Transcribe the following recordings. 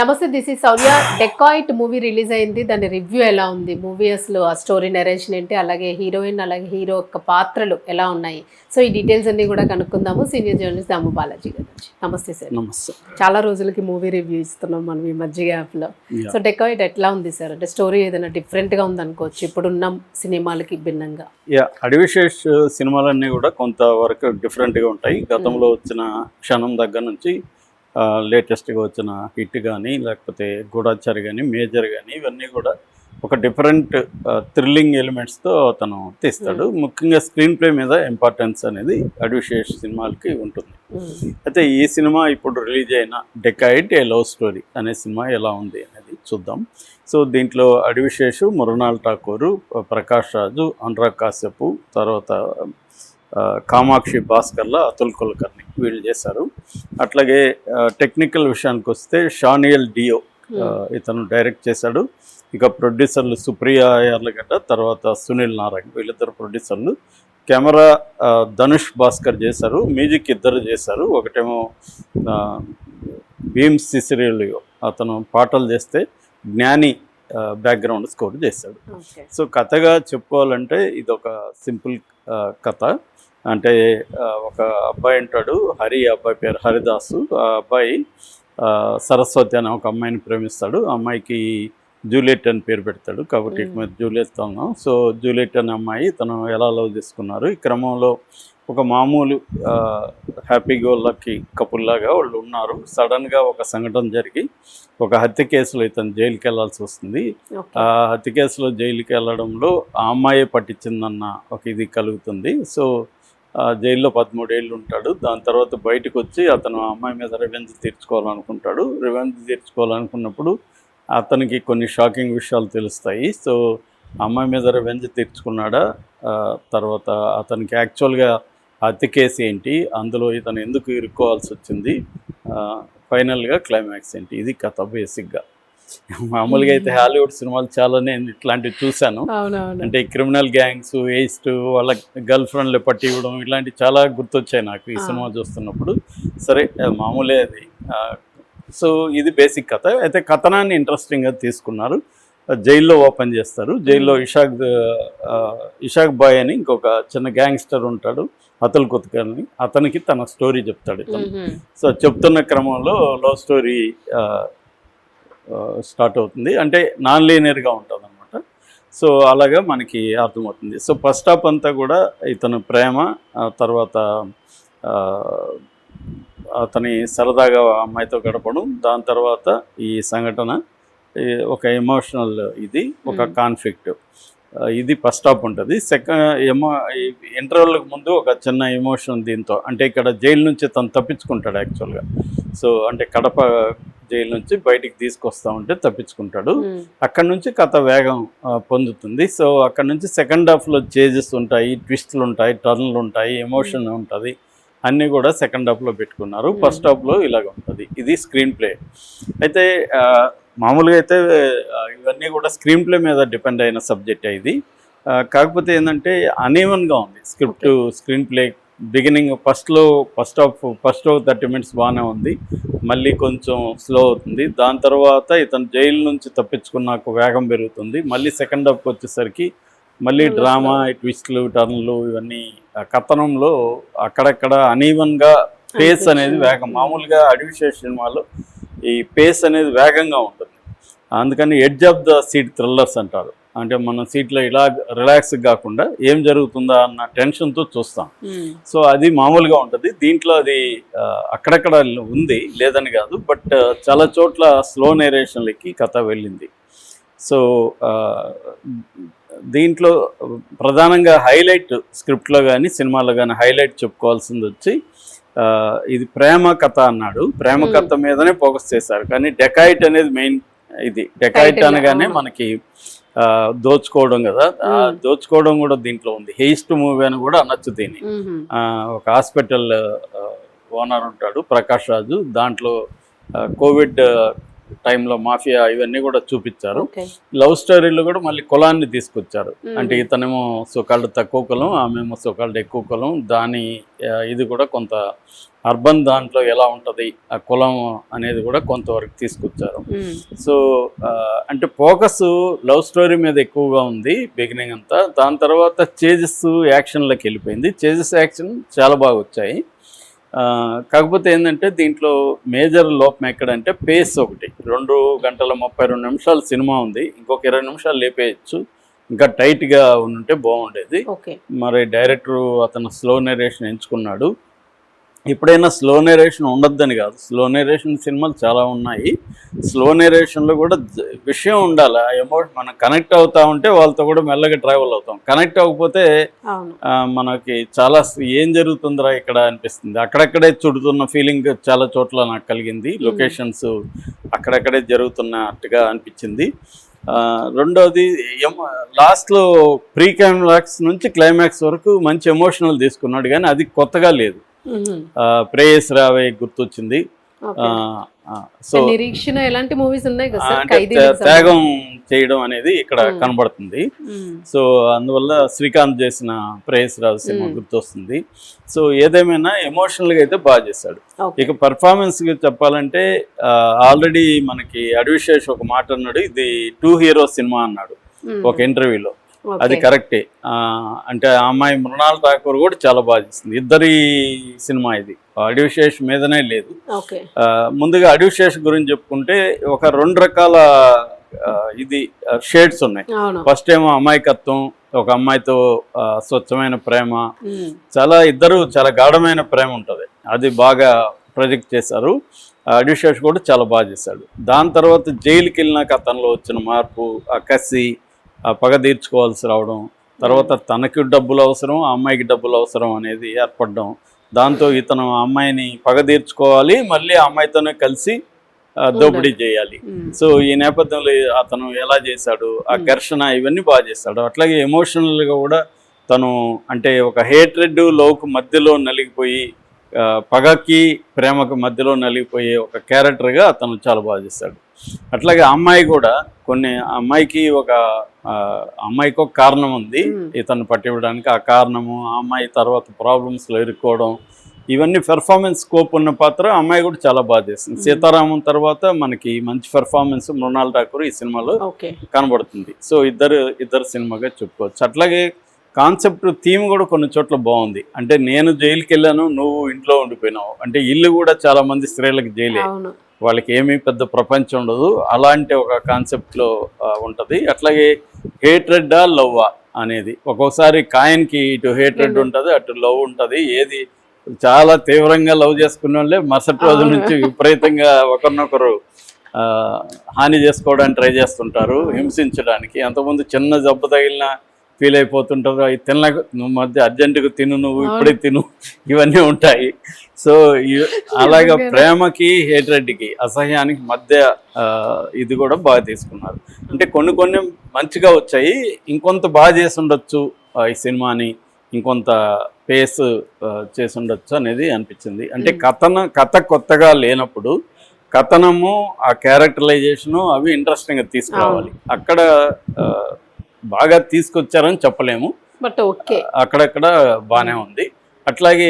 నమస్తే, this is Shaurya. Dacoit movie release అయింది. దాని రివ్యూ ఎలా ఉంది? మూవీ అసలు ఆ స్టోరీ నరేషన్ ఏంటి, అలాగే హీరోయిన్, అలాగే హీరో యొక్క పాత్రలు ఎలా ఉన్నాయి? సో ఈ డీటెయిల్స్ అన్ని కూడా కనుక్కుందాము సీనియర్ జర్నలిస్ట్ దాము బాలాజీ గారి నుంచి. నమస్తే సార్. నమస్తే. చాలా రోజులకి మూవీ రివ్యూ ఇస్తున్నాం మనం ఈ మధ్య గ్యాప్లో. సో డెకాయిట్ ఎట్లా ఉంది సార్? అంటే స్టోరీ ఏదైనా డిఫరెంట్గా ఉందనుకోవచ్చు ఇప్పుడున్న సినిమాలకి భిన్నంగా. అడివిశేష్ సినిమాలన్నీ కూడా కొంతవరకు డిఫరెంట్గా ఉంటాయి. గతంలో వచ్చిన క్షణం దగ్గర నుంచి లేటెస్ట్గా వచ్చిన హిట్ కానీ, లేకపోతే గూఢాచారి కానీ, మేజర్ కానీ, ఇవన్నీ కూడా ఒక డిఫరెంట్ థ్రిల్లింగ్ ఎలిమెంట్స్తో అతను తీస్తాడు. ముఖ్యంగా స్క్రీన్ ప్లే మీద ఇంపార్టెన్స్ అనేది అడివిశేష్ సినిమాలకి ఉంటుంది. అయితే ఈ సినిమా ఇప్పుడు రిలీజ్ అయిన డెకాయిట్ ఏ లవ్ స్టోరీ అనే సినిమా ఎలా ఉంది అనేది చూద్దాం. సో దీంట్లో అడివిశేషు, మృణాల్ ఠాకూరు, ప్రకాష్ రాజు, అనురాగ్ కాశ్యప్, తర్వాత కామాక్షి భాస్కర్ల, అతుల్ కులకర్ణి వీళ్ళు చేశారు. అట్లాగే టెక్నికల్ విషయానికి వస్తే షానియల్ డియో ఇతను డైరెక్ట్ చేశాడు. ఇక ప్రొడ్యూసర్లు సుప్రియా యార్లగడ్డ, తర్వాత సునీల్ నారాయణ్, వీళ్ళిద్దరు ప్రొడ్యూసర్లు. కెమెరా ధనుష్ భాస్కర్ చేశారు. మ్యూజిక్ ఇద్దరు చేశారు. ఒకటేమో భీమ్ సిసిరియలియో, అతను పాటలు చేస్తే జ్ఞాని బ్యాక్గ్రౌండ్ స్కోర్ చేశాడు. సో కథగా చెప్పుకోవాలంటే ఇది ఒక సింపుల్ కథ. అంటే ఒక అబ్బాయి ఉంటాడు, హరి, అబ్బాయి పేరు హరిదాసు. ఆ అబ్బాయి సరస్వతి అనే ఒక అమ్మాయిని ప్రేమిస్తాడు. ఆ అమ్మాయికి జూలియట్ అని పేరు పెడతాడు, కాబట్టి ఇటు మీద జూలియట్ ఉన్నాం. సో జూలియట్ అనే అమ్మాయి తను ఎలా లవ్ చేసుకున్నారు. ఈ క్రమంలో ఒక మామూలు హ్యాపీ గో లక్కీ కపుల్ లాగా వాళ్ళు ఉన్నారు. సడన్గా ఒక సంఘటన జరిగి ఒక హత్య కేసులో ఇతను జైలుకి వెళ్ళాల్సి వస్తుంది. ఆ హత్య కేసులో జైలుకి వెళ్ళడంలో ఆ అమ్మాయే పట్టించిందన్న ఒక ఇది కలుగుతుంది. సో జైల్లో 13 ఏళ్ళు ఉంటాడు. దాని తర్వాత బయటకు వచ్చి అతను ఆ అమ్మాయి మీద రివెంజ్ తీర్చుకోవాలనుకుంటాడు. రివెంజ్ తీర్చుకోవాలనుకున్నప్పుడు అతనికి కొన్ని షాకింగ్ విషయాలు తెలుస్తాయి. సో అమ్మాయి మీద రివెంజ్ తీర్చుకున్నాడా, తర్వాత అతనికి యాక్చువల్గా హత్య కేసు ఏంటి, అందులో ఇతను ఎందుకు ఇరుక్కోవాల్సి వచ్చింది, ఫైనల్గా క్లైమాక్స్ ఏంటి, ఇది కథ బేసిక్గా. మామూలుగా అయితే హాలీవుడ్ సినిమాలు చాలా నేను ఇట్లాంటివి చూశాను. అంటే క్రిమినల్ గ్యాంగ్స్, వేస్ట్, వాళ్ళ గర్ల్ ఫ్రెండ్లు పట్టి ఇవ్వడం, ఇట్లాంటివి చాలా గుర్తొచ్చాయి నాకు ఈ సినిమా చూస్తున్నప్పుడు. సరే మామూలే అది. సో ఇది బేసిక్ కథ. అయితే కథనాన్ని ఇంట్రెస్టింగ్గా తీసుకున్నారు. జైల్లో ఓపెన్ చేస్తారు. జైల్లో ఇషాక్ బాయ్ అని ఇంకొక చిన్న గ్యాంగ్స్టర్ ఉంటాడు, అతుల్ కులకర్ణి. అతనికి తన స్టోరీ చెప్తాడు ఇతను. సో చెప్తున్న క్రమంలో లవ్ స్టోరీ స్టార్ట్ అవుతుంది. అంటే నాన్ లీనియర్గా ఉంటుంది అనమాట. సో అలాగా మనకి అర్థమవుతుంది. సో ఫస్ట్ హాఫ్ అంతా కూడా ఇతను ప్రేమ, తర్వాత అతని సరదాగా అమ్మాయితో గడపడం, దాని తర్వాత ఈ సంఘటన, ఒక ఎమోషనల్ ఇది, ఒక కాన్ఫ్లిక్ట్, ఇది ఫస్ట్ హాఫ్ ఉంటుంది. ఇంటర్వెల్కి ముందు ఒక చిన్న ఎమోషన్ దీంతో, అంటే ఇక్కడ జైలు నుంచి తను తప్పించుకుంటాడు యాక్చువల్గా. సో అంటే కడప జైలు నుంచి బయటికి తీసుకొస్తా ఉంటే తప్పించుకుంటాడు. అక్కడ నుంచి కథ వేగం పొందుతుంది. సో అక్కడ నుంచి సెకండ్ హాఫ్లో చేంజెస్ ఉంటాయి, ట్విస్టులు ఉంటాయి, టర్న్లు ఉంటాయి, ఎమోషన్ ఉంటుంది, అన్నీ కూడా సెకండ్ హాఫ్లో పెట్టుకున్నారు. ఫస్ట్ హాఫ్లో ఇలాగ ఉంటుంది. ఇది స్క్రీన్ ప్లే. అయితే మామూలుగా అయితే ఇవన్నీ కూడా స్క్రీన్ ప్లే మీద డిపెండ్ అయిన సబ్జెక్ట్ ఇది. కాకపోతే ఏంటంటే అనీవన్గా ఉంది script, screen play. Beginning first half 30 minutes బాగానే ఉంది, మళ్ళీ కొంచెం స్లో అవుతుంది. దాని తర్వాత ఇతను జైలు నుంచి తప్పించుకున్నాక వేగం పెరుగుతుంది. మళ్ళీ సెకండ్ హాఫ్కి వచ్చేసరికి మళ్ళీ డ్రామా, ట్విస్ట్లు, టర్న్లు, ఇవన్నీ కథనంలో అక్కడక్కడ అనీవన్గా పేస్ అనేది వేగం. మామూలుగా అడివిశేష్ సినిమాలో ఈ పేస్ అనేది వేగంగా ఉంటుంది. అందుకని edge of the seat thrillers అంటారు. అంటే మన సీట్లో ఇలా రిలాక్స్ కాకుండా ఏం జరుగుతుందా అన్న టెన్షన్తో చూస్తాం. సో అది మామూలుగా ఉంటుంది. దీంట్లో అది అక్కడక్కడ ఉంది, లేదని కాదు, బట్ చాలా చోట్ల స్లో నేరేషన్లకి కథ వెళ్ళింది. సో దీంట్లో ప్రధానంగా హైలైట్, స్క్రిప్ట్లో కానీ సినిమాలో కానీ హైలైట్ చెప్పుకోవాల్సింది వచ్చి, ఇది ప్రేమ కథ అన్నాడు. ప్రేమ కథ మీదనే ఫోకస్ చేశారు. కానీ డెకాయిట్ అనేది మెయిన్. ఇది డెకాయిట్ అనగానే మనకి దోచుకోవడం కదా, దోచుకోవడం కూడా దీంట్లో ఉంది. హెయిస్ట్ మూవీ అని కూడా అనొచ్చు దీన్ని. ఒక హాస్పిటల్ ఓనర్ ఉంటాడు ప్రకాష్ రాజు. దాంట్లో కోవిడ్ టైంలో మాఫియా ఇవన్నీ కూడా చూపించారు. ఓకే. లవ్ స్టోరీలో కూడా మళ్ళీ కులాన్ని తీసుకొచ్చారు. అంటే ఇతనేమో సోకాల్డ్ తక్కువ కులం, ఆమెమో సోకాల్డ్ ఎక్కువ కులం. దాని ఇది కూడా కొంత అర్బన్ దాంట్లో ఎలా ఉంటుంది ఆ కులం అనేది కూడా కొంతవరకు తీసుకొచ్చారు. సో అంటే ఫోకస్ లవ్ స్టోరీ మీద ఎక్కువగా ఉంది బిగినింగ్ అంతా. దాని తర్వాత చేజెస్ యాక్షన్లోకి వెళ్ళిపోయింది. చేజెస్ యాక్షన్ చాలా బాగా వచ్చాయి. కాకపోతే ఏంటంటే దీంట్లో మేజర్ లోపం ఎక్కడంటే పేస్ ఒకటి. 2 గంటల 32 నిమిషాలు సినిమా ఉంది, ఇంకొక 20 నిమిషాలు లేపేయచ్చు, ఇంకా టైట్గా ఉంటే బాగుండేది. మరి డైరెక్టరు అతను స్లో నెరేషన్ ఎంచుకున్నాడు. ఎప్పుడైనా స్లో నెరేషన్ ఉండొద్దని కాదు, స్లో నెరేషన్ సినిమాలు చాలా ఉన్నాయి. స్లో నెరేషన్లో కూడా విషయం ఉండాలి. మనం కనెక్ట్ అవుతా ఉంటే వాళ్ళతో కూడా మెల్లగా ట్రావెల్ అవుతాం. కనెక్ట్ అవ్వకపోతే మనకి చాలా ఏం జరుగుతుందిరా ఇక్కడ అనిపిస్తుంది. అక్కడక్కడే చుడుతున్న ఫీలింగ్ చాలా చోట్ల నాకు కలిగింది. లొకేషన్స్ అక్కడక్కడే జరుగుతున్నట్టుగా అనిపించింది. రెండోది లాస్ట్లో ప్రీ క్లైమాక్స్ నుంచి క్లైమాక్స్ వరకు మంచి ఎమోషనల్ తీసుకున్నాడు, కానీ అది కొత్తగా లేదు. ప్రేయస్ రావే గుర్తొచ్చింది. సో నిరీక్షణ ఎలాంటి మూవీస్ ఉన్నాయి కదా సార్, త్యాగం చేయడం అనేది ఇక్కడ కనబడుతుంది. సో అందువల్ల శ్రీకాంత్ చేసిన ప్రేయస్ రావు సినిమా గుర్తొస్తుంది. సో ఏదేమైనా ఎమోషనల్గా అయితే బాగా చేశాడు. ఇక పర్ఫార్మెన్స్గా చెప్పాలంటే ఆల్రెడీ మనకి అడివిశేష్ ఒక మాట అన్నాడు, ఇది 2 హీరోస్ సినిమా అన్నాడు ఒక ఇంటర్వ్యూలో. అది కరెక్టే. అంటే ఆ అమ్మాయి మృణాల్ ఠాకూర్ కూడా చాలా బాగా చేసింది. ఇద్దరి సినిమా ఇది, అడివిశేష్ మీదనే లేదు. ముందుగా అడివిశేష్ గురించి చెప్పుకుంటే ఒక 2 రకాల ఇది షేడ్స్ ఉన్నాయి. ఫస్ట్ ఏమో అమాయకత్వం, ఒక అమ్మాయితో స్వచ్ఛమైన ప్రేమ, ఇద్దరు చాలా గాఢమైన ప్రేమ ఉంటుంది, అది బాగా ప్రొజెక్ట్ చేశారు. అడివిశేష్ కూడా చాలా బాగా చేశాడు. దాని తర్వాత జైలుకి వెళ్ళినాక అతనిలో వచ్చిన మార్పు, ఆ కసి, ఆ పగ తీర్చుకోవాల్సి రావడం, తర్వాత తనకి డబ్బులు అవసరం, ఆ అమ్మాయికి డబ్బులు అవసరం అనేది ఏర్పడడం, దాంతో ఇతను అమ్మాయిని పగ తీర్చుకోవాలి, మళ్ళీ ఆ అమ్మాయితోనే కలిసి దోపిడీ చేయాలి. సో ఈ నేపథ్యంలో అతను ఎలా చేశాడు, ఆ ఘర్షణ ఇవన్నీ బాగా చేశాడు. అట్లాగే ఎమోషనల్గా కూడా తను అంటే ఒక హేట్రెడ్ లోకు మధ్యలో నలిగిపోయి, పగకి ప్రేమకు మధ్యలో నలిగిపోయే ఒక క్యారెక్టర్గా అతను చాలా బాగా చేశాడు. అట్లాగే అమ్మాయి కూడా అమ్మాయికి ఒక కారణం ఉంది ఇతను పట్టివ్వడానికి. ఆ కారణము, ఆ అమ్మాయి తర్వాత ప్రాబ్లమ్స్లో ఇరుక్కోవడం, ఇవన్నీ పెర్ఫార్మెన్స్ స్కోప్ ఉన్న పాత్ర. అమ్మాయి కూడా చాలా బాగా చేస్తుంది. సీతారామం తర్వాత మనకి మంచి పెర్ఫార్మెన్స్ మృణాల్ ఠాకూర్ ఈ సినిమాలో కనబడుతుంది. సో ఇద్దరు సినిమాగా చెప్పుకోవచ్చు. అట్లాగే కాన్సెప్ట్ థీమ్ కూడా కొన్ని చోట్ల బాగుంది. అంటే నేను జైలుకి వెళ్ళాను, నువ్వు ఇంట్లో ఉండిపోయినావు, అంటే ఇల్లు కూడా చాలా మంది స్త్రీలకు జైలే, వాళ్ళకి ఏమీ పెద్ద ప్రపంచం ఉండదు, అలాంటి ఒక కాన్సెప్ట్లో ఉంటుంది. అట్లాగే హేట్రెడ్డా లవ్వా అనేది, ఒక్కోసారి కాయిన్కి ఇటు హేట్రెడ్ ఉంటుంది, అటు లవ్ ఉంటుంది. ఏది చాలా తీవ్రంగా లవ్ చేసుకునే వాళ్ళే మరుసటి రోజుల నుంచి విపరీతంగా ఒకరినొకరు హాని చేసుకోవడానికి ట్రై చేస్తుంటారు, హింసించడానికి. అంతకుముందు చిన్న జబ్బు తగిలిన ఫీల్ అయిపోతుంటారు, అవి నువ్వు మధ్య అర్జెంటుగా తిను, నువ్వు ఇప్పుడే తిను, ఇవన్నీ ఉంటాయి. సో అలాగా ప్రేమకి హేట్రెడ్కి, అసహ్యానికి మధ్య ఇది కూడా బాగా తీసుకున్నారు. అంటే కొన్ని మంచిగా వచ్చాయి, ఇంకొంత బాగా చేసి ఉండొచ్చు ఈ సినిమాని, ఇంకొంత పేస్ చేసి ఉండొచ్చు అనేది అనిపించింది. అంటే కథ కొత్తగా లేనప్పుడు కథనము, ఆ క్యారెక్టరైజేషను అవి ఇంట్రెస్టింగ్గా తీసుకురావాలి. అక్కడ బాగా తీసుకొచ్చారని చెప్పలేము, బట్ ఓకే, అక్కడక్కడ బాగానే ఉంది. అట్లాగే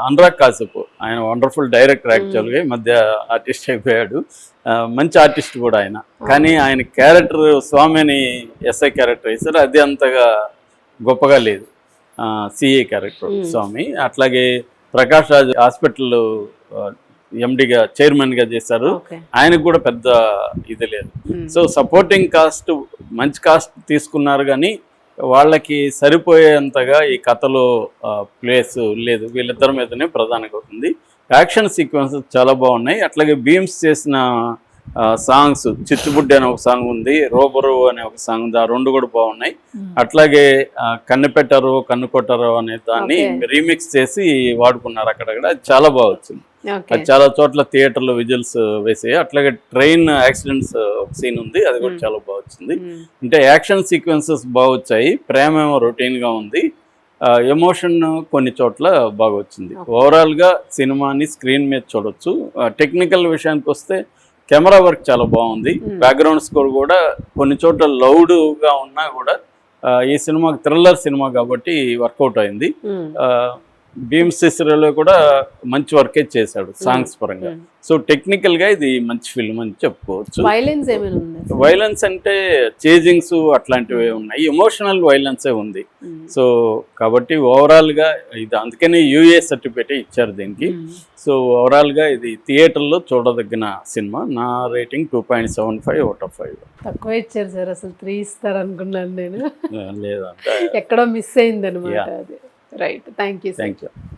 అనురాగ్ కాశ్యప్, ఆయన వండర్ఫుల్ డైరెక్టర్, యాక్చువల్గా మధ్య ఆర్టిస్ట్ అయిపోయాడు, మంచి ఆర్టిస్ట్ కూడా ఆయన. కానీ ఆయన క్యారెక్టర్ స్వామి అని ఎస్ఐ క్యారెక్టర్ వేశారు, అది అంతగా గొప్పగా లేదు. సిఏ క్యారెక్టర్ స్వామి. అట్లాగే ప్రకాష్ రాజ్ హాస్పిటల్ ఎండిగా, చైర్మన్గా చేశారు, ఆయనకు కూడా పెద్ద ఇది లేదు. సో సపోర్టింగ్ కాస్ట్ మంచి కాస్ట్ తీసుకున్నారు, కానీ వాళ్ళకి సరిపోయేంతగా ఈ కథలో ప్లేస్ లేదు. వీళ్ళిద్దరి మీదనే ప్రధానంగా అవుతుంది. యాక్షన్ సీక్వెన్సెస్ చాలా బాగున్నాయి. అట్లాగే భీమ్స్ చేసిన సాంగ్స్, చిచ్చుబుడ్డి అనే ఒక సాంగ్ ఉంది, రోబరు అనే ఒక సాంగ్ ఉంది, ఆ 2 కూడా బాగున్నాయి. అట్లాగే కన్ను పెట్టరు కన్ను కొట్టరు అనే దాన్ని రీమిక్స్ చేసి వాడుకున్నారు అక్కడక్కడ, చాలా బాగా వచ్చింది. అది చాలా చోట్ల థియేటర్లో విజిల్స్ వేసాయి. అట్లాగే ట్రైన్ యాక్సిడెంట్స్ ఒక సీన్ ఉంది, అది కూడా చాలా బాగా వచ్చింది. అంటే యాక్షన్ సీక్వెన్సెస్ బాగా వచ్చాయి, ప్రేమ ఏమో రొటీన్గా ఉంది, ఎమోషన్ కొన్ని చోట్ల బాగా వచ్చింది. ఓవరాల్గా సినిమాని స్క్రీన్ మీద చూడొచ్చు. టెక్నికల్ విషయానికి వస్తే కెమెరా వర్క్ చాలా బాగుంది. బ్యాక్గ్రౌండ్ స్కోర్ కూడా కొన్ని చోట్ల లౌడ్గా ఉన్నా కూడా ఈ సినిమాకి థ్రిల్లర్ సినిమా కాబట్టి వర్కౌట్ అయింది. భీమ్ సిసిరోలో కూడా మంచి వర్కే చేశాడు సాంగ్స్ పరంగా. సో టెక్నికల్గా ఇది మంచి ఫిల్మ్ అని చెప్పుకోవచ్చు. వైలెన్స్ ఏమైనా ఉంది? వైలెన్స్ అంటే చేజింగ్స్ అట్లాంటివి ఉన్నాయి, ఎమోషనల్ వైలెన్సే ఉంది. సో కాబట్టి ఓవరాల్గా ఇది అందుకనే యూఏ సర్టిఫికేట్ ఇచ్చారు దీనికి. సో ఓవరాల్గా ఇది థియేటర్లో చూడదగిన సినిమా. నా రేటింగ్ 2.75 అవుట్ ఆఫ్ 5. తక్కువ ఇచ్చారు సార్, అసలు 3 ఇస్తారు అనుకున్నాను నేను. లేదంటే ఎక్కడో మిస్ అయింది అనమాట అది. Right, thank you.